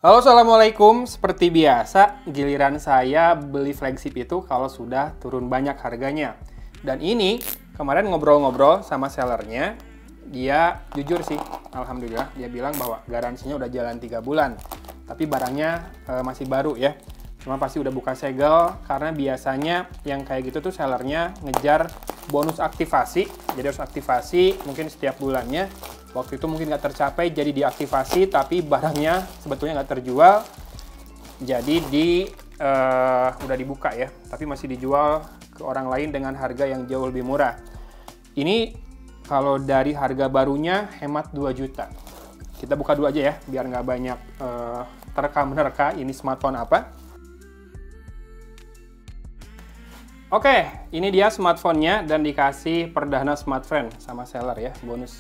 Halo, Assalamualaikum. Seperti biasa, giliran saya beli flagship itu kalau sudah turun banyak harganya. Dan ini, kemarin ngobrol-ngobrol sama sellernya, dia jujur sih, Alhamdulillah, dia bilang bahwa garansinya udah jalan 3 bulan. Tapi barangnya masih baru ya. Cuma pasti udah buka segel, karena biasanya yang kayak gitu tuh sellernya ngejar bonus aktivasi. Jadi harus aktivasi mungkin setiap bulannya. Waktu itu mungkin nggak tercapai, jadi diaktifasi, tapi barangnya sebetulnya nggak terjual. Jadi udah dibuka ya, tapi masih dijual ke orang lain dengan harga yang jauh lebih murah. Ini kalau dari harga barunya hemat 2 juta. Kita buka dulu aja ya, biar nggak banyak terka-menerka ini smartphone apa. Oke, ini dia smartphone-nya dan dikasih perdana smartphone sama seller ya, bonus.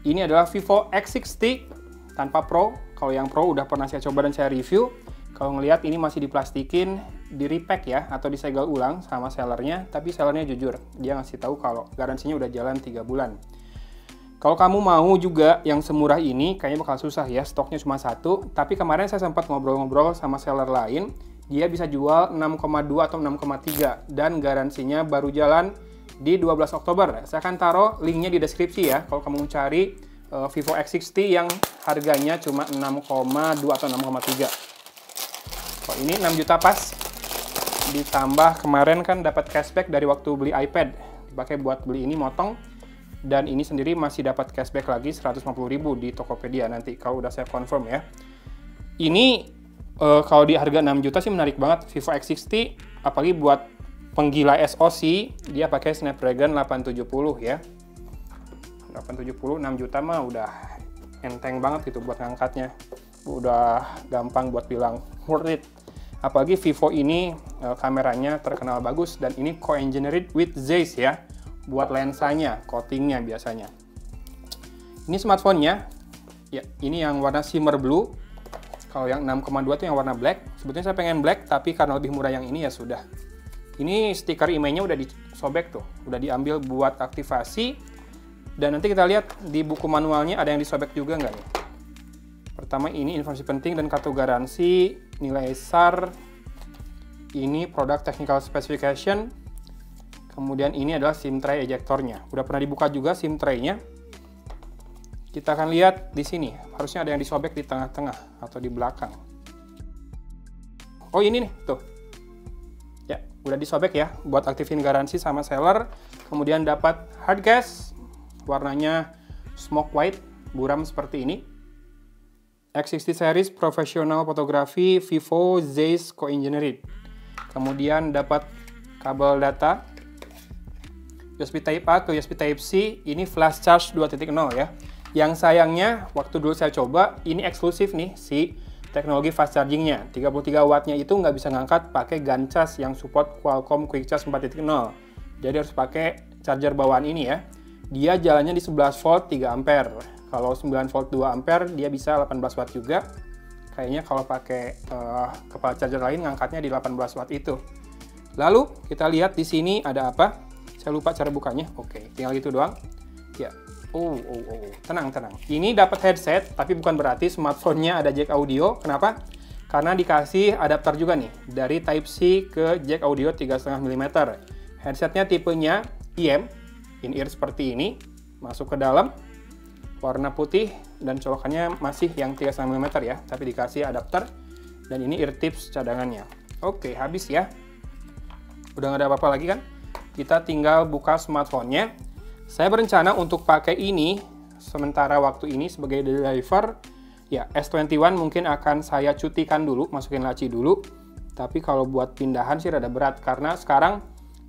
Ini adalah Vivo X60 tanpa Pro. Kalau yang Pro udah pernah saya coba dan saya review. Kalau ngelihat ini masih diplastikin, di repack ya, atau disegel ulang sama sellernya. Tapi sellernya jujur, dia ngasih tahu kalau garansinya udah jalan 3 bulan. Kalau kamu mau juga yang semurah ini, kayaknya bakal susah ya, stoknya cuma 1. Tapi kemarin saya sempat ngobrol-ngobrol sama seller lain, dia bisa jual 6,2 atau 6,3 dan garansinya baru jalan di 12 Oktober. Saya akan taruh linknya di deskripsi ya, kalau kamu cari Vivo X60 yang harganya cuma 6,2 atau 6,3. Oh, ini 6 juta pas. Ditambah kemarin kan dapat cashback dari waktu beli iPad. Dipakai buat beli ini motong. Dan ini sendiri masih dapat cashback lagi 150.000 di Tokopedia nanti kalau udah saya confirm ya. Ini kalau di harga 6 juta sih menarik banget Vivo X60, apalagi buat penggila SoC, dia pakai Snapdragon 870 ya. 870 6 juta mah udah enteng banget gitu buat ngangkatnya. Udah gampang buat bilang worth it. Apalagi Vivo ini kameranya terkenal bagus dan ini co-engineered with Zeiss ya. Buat lensanya, coatingnya biasanya. Ini smartphone-nya. Ya, ini yang warna shimmer blue. Kalau yang 6,2 itu yang warna black. Sebetulnya saya pengen black, tapi karena lebih murah yang ini ya sudah. Ini stiker IMEI-nya udah disobek tuh, udah diambil buat aktivasi. Dan nanti kita lihat di buku manualnya ada yang disobek juga nggak nih. Pertama ini informasi penting dan kartu garansi, nilai SAR, ini product technical specification, kemudian ini adalah SIM tray ejectornya. Udah pernah dibuka juga SIM tray-nya. Kita akan lihat di sini, harusnya ada yang disobek di tengah-tengah atau di belakang. Oh ini nih, tuh. Ya, udah disobek ya, buat aktifin garansi sama seller. Kemudian dapat hard case, warnanya smoke white, buram seperti ini. X60 series professional fotografi Vivo Zeiss co-engineered. Kemudian dapat kabel data USB Type A ke USB Type C, ini flash charge 2.0 ya. Yang sayangnya, waktu dulu saya coba, ini eksklusif nih si teknologi fast chargingnya. 33 wattnya itu nggak bisa ngangkat pakai GaN cas yang support Qualcomm Quick Charge 4.0. Jadi harus pakai charger bawaan ini ya. Dia jalannya di 11 volt 3 ampere. Kalau 9 volt 2 ampere, dia bisa 18 watt juga. Kayaknya kalau pakai kepala charger lain ngangkatnya di 18 watt itu. Lalu kita lihat di sini ada apa? Saya lupa cara bukanya. Oke, tinggal gitu doang. Ya. Tenang. Ini dapat headset, tapi bukan berarti smartphone-nya ada jack audio. Kenapa? Karena dikasih adapter juga nih, dari Type-C ke jack audio 3,5 mm. Headsetnya tipenya IM, in-ear seperti ini, masuk ke dalam, warna putih, dan colokannya masih yang 3,5 mm ya, tapi dikasih adapter, dan ini ear tips cadangannya. Oke, habis ya. Udah nggak ada apa-apa lagi kan? Kita tinggal buka smartphone-nya. Saya berencana untuk pakai ini sementara waktu ini sebagai driver. Ya, S21 mungkin akan saya cutikan dulu, masukin laci dulu. Tapi kalau buat pindahan sih rada berat karena sekarang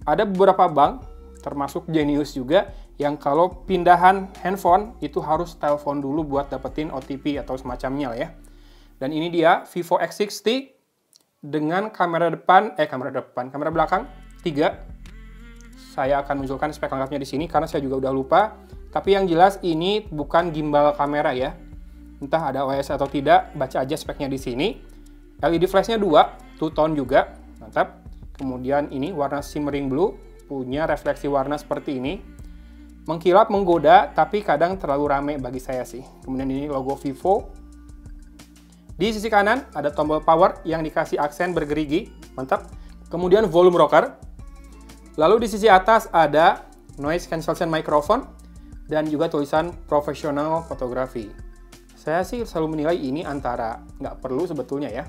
ada beberapa bank, termasuk Genius juga, yang kalau pindahan handphone itu harus telepon dulu buat dapetin OTP atau semacamnya lah ya. Dan ini dia Vivo X60 dengan kamera belakang 3. Saya akan munculkan spek lengkapnya di sini karena saya juga udah lupa. Tapi yang jelas ini bukan gimbal kamera ya. Entah ada OS atau tidak, baca aja speknya di sini. LED flashnya 2, two tone juga, mantap. Kemudian ini warna shimmering blue, punya refleksi warna seperti ini. Mengkilap, menggoda, tapi kadang terlalu rame bagi saya sih. Kemudian ini logo Vivo. Di sisi kanan ada tombol power yang dikasih aksen bergerigi, mantap. Kemudian volume rocker. Lalu di sisi atas ada noise cancellation microphone dan juga tulisan professional fotografi. Saya sih selalu menilai ini antara nggak perlu sebetulnya ya,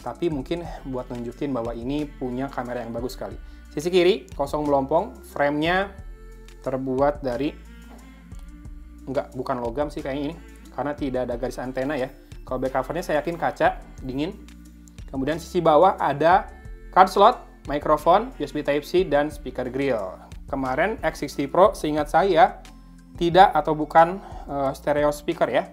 tapi mungkin buat nunjukin bahwa ini punya kamera yang bagus sekali. Sisi kiri kosong melompong, frame-nya terbuat dari bukan logam sih kayaknya ini, karena tidak ada garis antena ya. Kalau back covernya saya yakin kaca dingin. Kemudian sisi bawah ada card slot, mikrofon, USB Type-C, dan speaker grill. Kemarin X60 Pro seingat saya tidak atau bukan stereo speaker ya.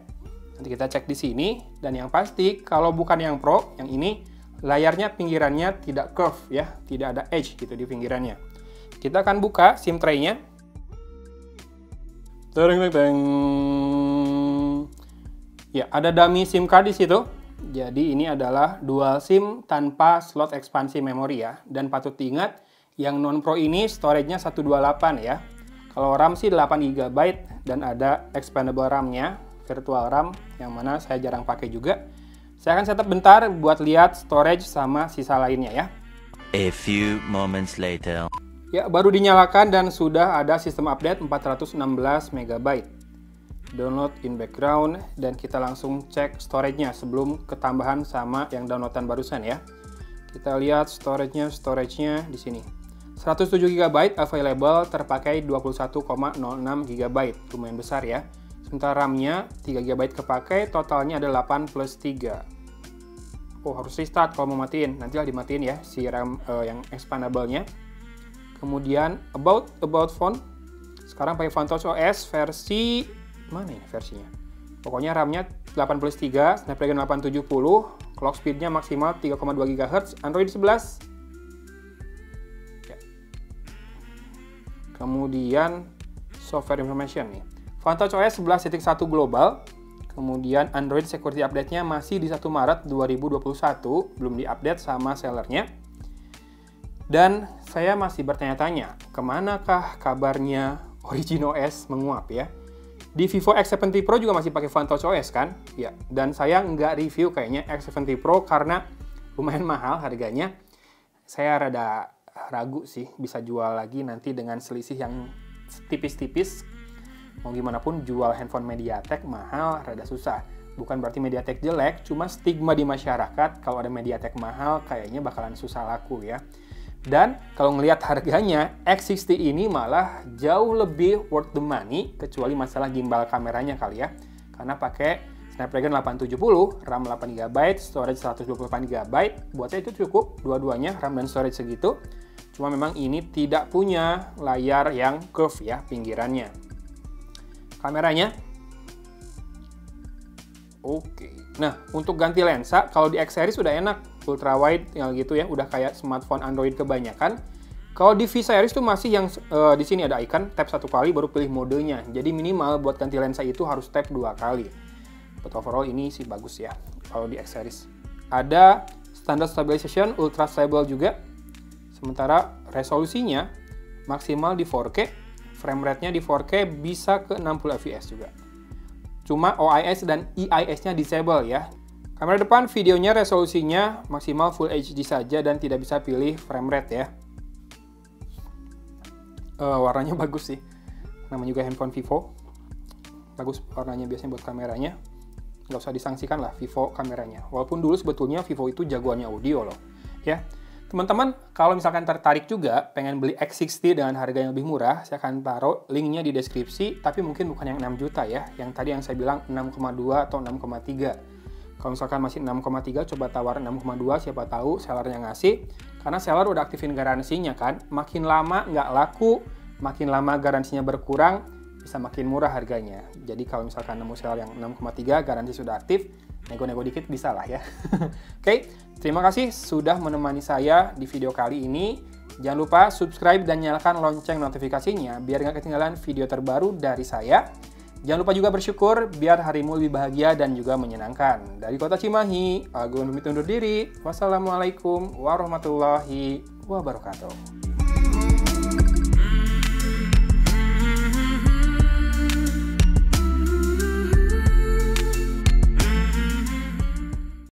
Nanti kita cek di sini. Dan yang pasti kalau bukan yang Pro, yang ini layarnya pinggirannya tidak curve ya, tidak ada edge gitu di pinggirannya. Kita akan buka SIM tray-nya. Ya, ada dummy SIM card di situ. Jadi ini adalah dual SIM tanpa slot ekspansi memori ya. Dan patut diingat, yang non-Pro ini storage-nya 128 ya. Kalau RAM sih 8 GB dan ada expandable RAM-nya, virtual RAM, yang mana saya jarang pakai juga. Saya akan setup bentar buat lihat storage sama sisa lainnya ya. A few moments later. Ya, baru dinyalakan dan sudah ada sistem update 416 MB. Download in background dan kita langsung cek storage-nya sebelum ketambahan sama yang downloadan barusan ya. Kita lihat storage-nya di sini. 107 GB available, terpakai 21,06 GB. Lumayan besar ya. Sementara RAM-nya 3 GB kepakai, totalnya ada 8 plus 3. Oh, harus restart kalau mau matiin. Nanti lah dimatiin ya si RAM yang expandable-nya. Kemudian about phone. Sekarang pakai Vantage OS versi mana ini versinya? Pokoknya RAM-nya 8 plus 3, Snapdragon 870, clock speed-nya maksimal 3,2 GHz, Android 11. Ya. Kemudian software information nih. Vantage OS 11.1 global, kemudian Android security update-nya masih di 1 Maret 2021, belum diupdate sama sellernya. Dan saya masih bertanya-tanya, kemanakah kabarnya Origin OS menguap ya? Di Vivo X70 Pro juga masih pakai Vantage OS kan? Ya, dan saya nggak review kayaknya X70 Pro karena lumayan mahal harganya. Saya rada ragu sih bisa jual lagi nanti dengan selisih yang tipis-tipis. Mau gimana pun jual handphone MediaTek mahal rada susah. Bukan berarti MediaTek jelek, cuma stigma di masyarakat kalau ada MediaTek mahal kayaknya bakalan susah laku ya. Dan kalau ngelihat harganya, X60 ini malah jauh lebih worth the money, kecuali masalah gimbal kameranya kali ya. Karena pakai Snapdragon 870, RAM 8 GB, storage 128 GB, buat saya itu cukup, dua-duanya RAM dan storage segitu. Cuma memang ini tidak punya layar yang curve ya, pinggirannya. Kameranya, oke. Nah, untuk ganti lensa, kalau di X series udah enak, ultra wide tinggal gitu ya, udah kayak smartphone Android kebanyakan. Kalau di V series tuh masih yang di sini ada icon, tap 1 kali baru pilih modenya. Jadi minimal buat ganti lensa itu harus tap 2 kali. But overall ini sih bagus ya kalau di X series. Ada standard stabilization, ultra stable juga. Sementara resolusinya maksimal di 4K, frame rate-nya di 4K bisa ke 60 fps juga. Cuma OIS dan EIS-nya disable ya. Kamera depan videonya resolusinya maksimal Full HD saja dan tidak bisa pilih frame rate ya. Warnanya bagus sih. Namanya juga handphone Vivo. Bagus warnanya biasanya buat kameranya. Nggak usah disangsikan lah Vivo kameranya. Walaupun dulu sebetulnya Vivo itu jagoannya audio loh. Ya. Teman-teman, kalau misalkan tertarik juga pengen beli X60 dengan harga yang lebih murah, saya akan taruh linknya di deskripsi, tapi mungkin bukan yang 6 juta ya, yang tadi yang saya bilang 6,2 atau 6,3. Kalau misalkan masih 6,3, coba tawar 6,2, siapa tahu sellernya ngasih. Karena seller udah aktifin garansinya kan, makin lama nggak laku, makin lama garansinya berkurang, bisa makin murah harganya. Jadi kalau misalkan nemu seller yang 6,3, garansi sudah aktif, nego-nego dikit bisa lah ya. Oke, terima kasih sudah menemani saya di video kali ini. Jangan lupa subscribe dan nyalakan lonceng notifikasinya biar nggak ketinggalan video terbaru dari saya. Jangan lupa juga bersyukur biar harimu lebih bahagia dan juga menyenangkan. Dari Kota Cimahi, Agung pamit undur diri. Wassalamualaikum warahmatullahi wabarakatuh.